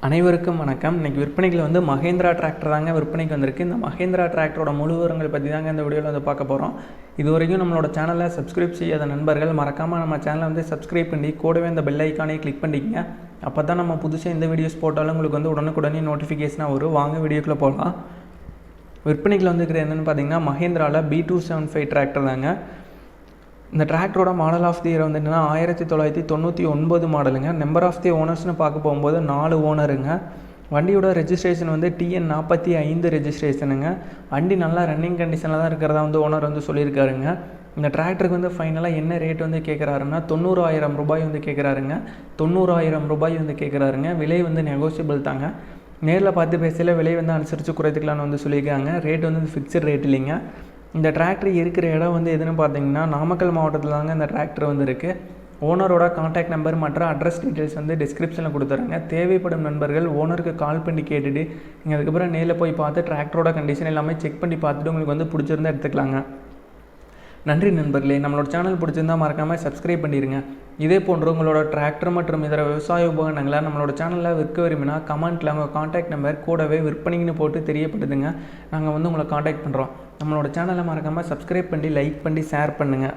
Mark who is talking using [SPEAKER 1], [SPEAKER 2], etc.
[SPEAKER 1] அனைவருக்கும் வணக்கம். இன்றைக்கி விற்பனைகள் வந்து மஹேந்திரா டிராக்டர் தாங்க விற்பனைக்கு வந்திருக்கு. இந்த மஹேந்திரா டிராக்டரோட முழு விவரங்கள் பற்றி தாங்க இந்த வீடியோவில் வந்து பார்க்க போகிறோம். இது வரைக்கும் நம்மளோட சேனலை சப்ஸ்கிரைப் செய்யாத நண்பர்கள் மறக்காமல் நம்ம சேனலை வந்து சப்ஸ்கிரைப் பண்ணி கூடவே இந்த பெல் ஐக்கானே கிளிக் பண்ணிக்கங்க. அப்போ தான் நம்ம புதுசாக இந்த வீடியோஸ் போட்டாலும் உங்களுக்கு வந்து உடனுக்குடனே நோட்டிஃபிகேஷனாக வரும். வாங்க வீடியோக்குள்ளே போகலாம். விற்பனைகள் வந்துருக்கிற என்னென்னு பார்த்தீங்கன்னா மஹேந்திராவில் B275 டிராக்டர் தாங்க. இந்த டிராக்டரோட மாடல் ஆஃப் தி இயர் வந்து என்னென்னா 1999 மாடலுங்க. நம்பர் ஆஃப் தி ஓனர்ஸ்னு பார்க்க போகும்போது 4 ஓனருங்க. வண்டியோட ரெஜிஸ்ட்ரேஷன் வந்து TN45 ரெஜிஸ்ட்ரேஷனுங்க. வண்டி நல்லா ரன்னிங் கண்டிஷனில் தான் இருக்கிறதா வந்து ஓனர் வந்து சொல்லியிருக்காருங்க. இந்த டிராக்டருக்கு வந்து ஃபைனலாக என்ன ரேட் வந்து கேட்குறாருன்னா 90,000 ரூபாய் வந்து கேட்குறாருங்க. 90,000 ரூபாய் வந்து கேட்குறாருங்க. விலை வந்து நெகோசியபிள் தாங்க. நேரில் பார்த்து பேசல விலை வந்து அனுசரித்து குறைத்துக்கலான்னு வந்து சொல்லியிருக்காங்க. ரேட் வந்து ஃபிக்ஸ்டு ரேட் இல்லைங்க. இந்த டிராக்டர் இருக்கிற இடம் வந்து எதுன்னு பார்த்தீங்கன்னா நாமக்கல் மாவட்டத்தில் தாங்க இந்த டிராக்டர் வந்து இருக்குது. ஓனரோட கான்டாக்ட் நம்பர் மற்றும் அட்ரஸ் டீட்டெயில்ஸ் வந்து டிஸ்கிரிப்ஷனில் கொடுத்துட்றாங்க. தேவைப்படும் நண்பர்கள் ஓனருக்கு கால் பண்ணி கேட்டுட்டு நீங்கள் அதுக்கப்புறம் நேரில் போய் பார்த்து டிராக்டரோட கண்டிஷன் எல்லாமே செக் பண்ணி பார்த்துட்டு உங்களுக்கு வந்து பிடிச்சிருந்தா எடுத்துக்கலாங்க. நன்றி நண்பர்களே. நம்மளோட சேனல் பிடிச்சிருந்தால் மறக்காமல் சப்ஸ்கிரைப் பண்ணிடுங்க. இதே போன்று உங்களோட டிராக்டர் மற்றும் இதர விவசாய உபகரணங்களை நம்மளோட சேனலில் விற்க விரும்பினா கமெண்ட்டில் உங்கள் கான்டாக்ட் நம்பர் கூடவே விற்பனைன்னு போட்டு தெரியப்படுதுங்க. நாங்கள் வந்து உங்களை கான்டாக்ட் பண்ணுறோம். நம்மளோட சேனலை மறக்காமல் சப்ஸ்கிரைப் பண்ணி லைக் பண்ணி ஷேர் பண்ணுங்கள்.